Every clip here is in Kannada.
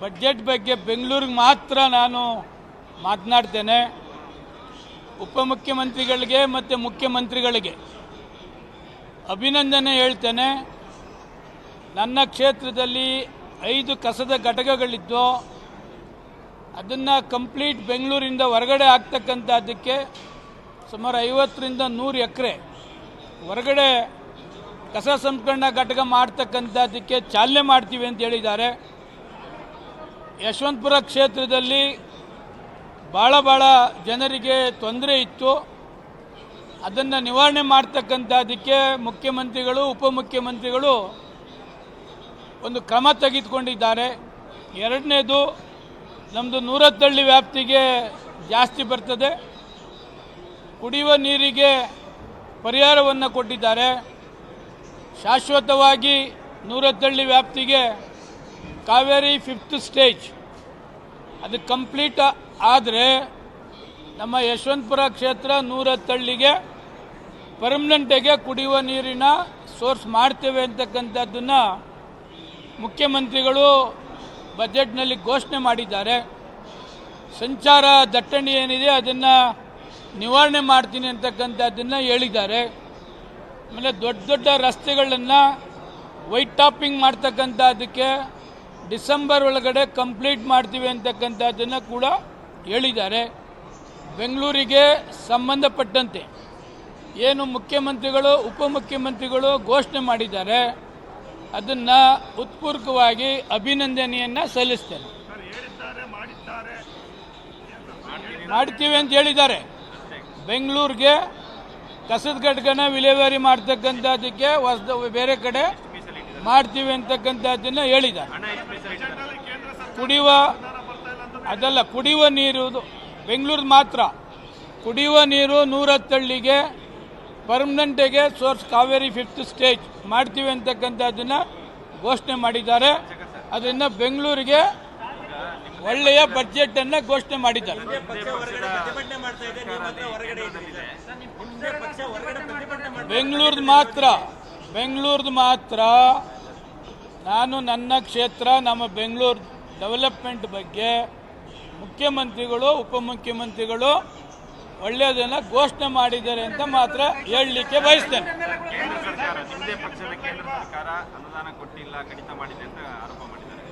ಬಜೆಟ್ ಬಗ್ಗೆ ಬೆಂಗಳೂರಿಗೆ ಮಾತ್ರ ನಾನು ಮಾತನಾಡ್ತೇನೆ. ಉಪಮುಖ್ಯಮಂತ್ರಿಗಳಿಗೆ ಮತ್ತು ಮುಖ್ಯಮಂತ್ರಿಗಳಿಗೆ ಅಭಿನಂದನೆ ಹೇಳ್ತೇನೆ. ನನ್ನ ಕ್ಷೇತ್ರದಲ್ಲಿ 5 ಕಸದ ಘಟಕಗಳಿದ್ದು ಅದನ್ನು ಕಂಪ್ಲೀಟ್ ಬೆಂಗಳೂರಿಂದ ಹೊರಗಡೆ ಆಗ್ತಕ್ಕಂಥದ್ದಕ್ಕೆ ಸುಮಾರು 50ರಿಂದ 100 ಎಕರೆ ಹೊರಗಡೆ ಕಸ ಸಂಸ್ಕರಣಾ ಘಟಕ ಮಾಡ್ತಕ್ಕಂಥದ್ದಕ್ಕೆ ಚಾಲನೆ ಮಾಡ್ತೀವಿ ಅಂತ ಹೇಳಿದ್ದಾರೆ. ಯಶವಂತಪುರ ಕ್ಷೇತ್ರದಲ್ಲಿ ಭಾಳ ಜನರಿಗೆ ತೊಂದರೆ ಇತ್ತು. ಅದನ್ನು ನಿವಾರಣೆ ಮಾಡ್ತಕ್ಕಂಥದ್ದಕ್ಕೆ ಮುಖ್ಯಮಂತ್ರಿಗಳು ಉಪಮುಖ್ಯಮಂತ್ರಿಗಳು ಒಂದು ಕ್ರಮ ತೆಗೆದುಕೊಂಡಿದ್ದಾರೆ. ಎರಡನೇದು, ನಮ್ಮದು 110 ವ್ಯಾಪ್ತಿಗೆ ಜಾಸ್ತಿ ಬರ್ತದೆ. ಕುಡಿಯುವ ನೀರಿಗೆ ಪರಿಹಾರವನ್ನು ಕೊಟ್ಟಿದ್ದಾರೆ. ಶಾಶ್ವತವಾಗಿ 110 ವ್ಯಾಪ್ತಿಗೆ ಕಾವೇರಿ 5th ಸ್ಟೇಜ್ ಅದು ಕಂಪ್ಲೀಟ್ ಆದರೆ ನಮ್ಮ ಯಶವಂತಪುರ ಕ್ಷೇತ್ರ 110ಗೆ ಪರ್ಮನೆಂಟಾಗಿ ಕುಡಿಯುವ ನೀರಿನ ಸೋರ್ಸ್ ಮಾಡ್ತೇವೆ ಅಂತಕ್ಕಂಥದ್ದನ್ನು ಮುಖ್ಯಮಂತ್ರಿಗಳು ಬಜೆಟ್ನಲ್ಲಿ ಘೋಷಣೆ ಮಾಡಿದ್ದಾರೆ. ಸಂಚಾರ ದಟ್ಟಣೆ ಏನಿದೆ ಅದನ್ನು ನಿವಾರಣೆ ಮಾಡ್ತೀನಿ ಅಂತಕ್ಕಂಥದ್ದನ್ನು ಹೇಳಿದ್ದಾರೆ. ಆಮೇಲೆ ದೊಡ್ಡ ರಸ್ತೆಗಳನ್ನು ವೈಟ್ ಟಾಪಿಂಗ್ ಮಾಡ್ತಕ್ಕಂಥದ್ದಕ್ಕೆ ಡಿಸೆಂಬರ್ ಒಳಗಡೆ ಕಂಪ್ಲೀಟ್ ಮಾಡ್ತೀವಿ ಅಂತಕ್ಕಂಥದ್ದನ್ನು ಕೂಡ ಹೇಳಿದ್ದಾರೆ. ಬೆಂಗಳೂರಿಗೆ ಸಂಬಂಧಪಟ್ಟಂತೆ ಏನು ಮುಖ್ಯಮಂತ್ರಿಗಳು ಉಪಮುಖ್ಯಮಂತ್ರಿಗಳು ಘೋಷಣೆ ಮಾಡಿದ್ದಾರೆ ಅದನ್ನು ಉತ್ಪೂರ್ವಕವಾಗಿ ಅಭಿನಂದನೆಯನ್ನು ಸಲ್ಲಿಸ್ತೇನೆ. ಮಾಡ್ತೀವಿ ಅಂತ ಹೇಳಿದ್ದಾರೆ. ಬೆಂಗಳೂರಿಗೆ ಕಸದ ಘಟಕನ ವಿಲೇವಾರಿ ಮಾಡ್ತಕ್ಕಂಥದ್ದಕ್ಕೆ ಬೇರೆ ಕಡೆ ಮಾಡ್ತೀವಿ ಅಂತಕ್ಕಂಥದ್ದನ್ನು ಹೇಳಿದ್ದಾರೆ. ಕುಡಿಯುವ ನೀರು ಬೆಂಗಳೂರು ಮಾತ್ರ ಕುಡಿಯುವ ನೀರು 110ಗೆ ಪರ್ಮನೆಂಟಿಗೆ ಸೋರ್ಸ್ ಕಾವೇರಿ 5th ಸ್ಟೇಜ್ ಮಾಡ್ತೀವಿ ಅಂತಕ್ಕಂಥದ್ದನ್ನು ಘೋಷಣೆ ಮಾಡಿದ್ದಾರೆ. ಅದರಿಂದ ಬೆಂಗಳೂರಿಗೆ ಒಳ್ಳೆಯ ಬಜೆಟನ್ನು ಘೋಷಣೆ ಮಾಡಿದ್ದಾರೆ. ಬೆಂಗಳೂರ್ದು ಮಾತ್ರ ನಾನು ನನ್ನ ಕ್ಷೇತ್ರ ನಮ್ಮ ಬೆಂಗಳೂರು ಡೆವಲಪ್ಮೆಂಟ್ ಬಗ್ಗೆ ಮುಖ್ಯಮಂತ್ರಿಗಳು ಉಪಮುಖ್ಯಮಂತ್ರಿಗಳು ಒಳ್ಳೆಯದನ್ನು ಘೋಷಣೆ ಮಾಡಿದ್ದಾರೆ ಅಂತ ಮಾತ್ರ ಹೇಳಲಿಕ್ಕೆ ಬಯಸ್ತೇನೆ.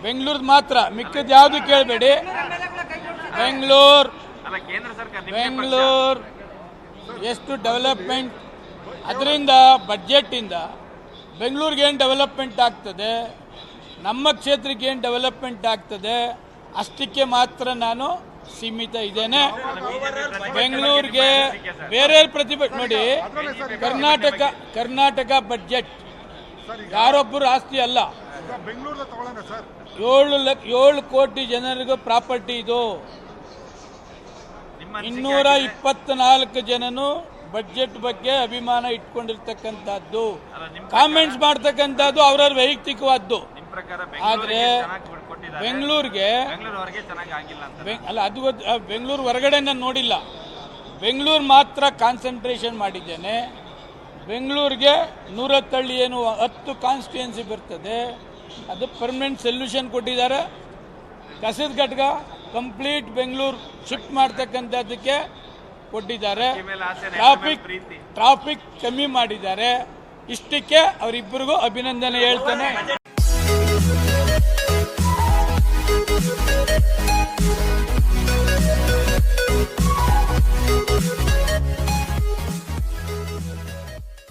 ಬೆಂಗಳೂರು ಮಾತ್ರ, ಮಿಕ್ಕದ್ದು ಯಾವುದು ಕೇಳಬೇಡಿ. ಬೆಂಗಳೂರು ಎಷ್ಟು ಡೆವಲಪ್ಮೆಂಟ್, ಅದರಿಂದ ಬಜೆಟ್ಟಿಂದ ಬೆಂಗಳೂರಿಗೆ ಏನು ಡೆವಲಪ್ಮೆಂಟ್ ಆಗ್ತದೆ, ನಮ್ಮ ಕ್ಷೇತ್ರಕ್ಕೆ ಏನು ಡೆವಲಪ್ಮೆಂಟ್ ಆಗ್ತದೆ ಅಷ್ಟಕ್ಕೆ ಮಾತ್ರ ನಾನು ಸೀಮಿತ ಇದ್ದೇನೆ. ಬೆಂಗಳೂರಿಗೆ ಬೇರೆ ಪ್ರತಿಭಟನೆ ನೋಡಿ, ಕರ್ನಾಟಕ ಬಜೆಟ್ ಯಾರೊಬ್ಬರು ಆಸ್ತಿ ಅಲ್ಲ. 7 ಕೋಟಿ ಜನರಿಗೂ ಪ್ರಾಪರ್ಟಿ ಇದು. 224 ಜನನು ಬಜೆಟ್ ಬಗ್ಗೆ ಅಭಿಮಾನ ಇಟ್ಕೊಂಡಿರ್ತಕ್ಕಂಥದ್ದು, ಕಾಮೆಂಟ್ಸ್ ಮಾಡ್ತಕ್ಕಂಥದ್ದು ಅವರವ್ರ ವೈಯಕ್ತಿಕವಾದ್ದು. ಆದರೆ ಬೆಂಗಳೂರಿಗೆ ಅಲ್ಲ, ಅದು ಬೆಂಗಳೂರು ಹೊರಗಡೆ ನಾನು ನೋಡಿಲ್ಲ. ಬೆಂಗಳೂರು ಮಾತ್ರ ಕಾನ್ಸಂಟ್ರೇಷನ್ ಮಾಡಿದ್ದೇನೆ. ಬೆಂಗಳೂರಿಗೆ 110 ಏನು 10 ಕಾನ್ಸ್ಟಿಟ್ಯೂನ್ಸಿ ಬರ್ತದೆ, ಅದು ಪರ್ಮನೆಂಟ್ ಸೊಲ್ಯೂಷನ್ ಕೊಟ್ಟಿದ್ದಾರೆ. ಕಸದ ಘಟಕ ಕಂಪ್ಲೀಟ್ ಬೆಂಗಳೂರು ಶಿಫ್ಟ್ ಮಾಡ್ತಕ್ಕಂಥದ್ದಕ್ಕೆ ಕೊಟ್ಟಿದ್ದಾರೆ. ಟ್ರಾಫಿಕ್ ಕಮ್ಮಿ ಮಾಡಿದ್ದಾರೆ. ಇಷ್ಟಕ್ಕೆ ಅವರಿಬ್ಬರಿಗೂ ಅಭಿನಂದನೆ ಹೇಳ್ತೇನೆ.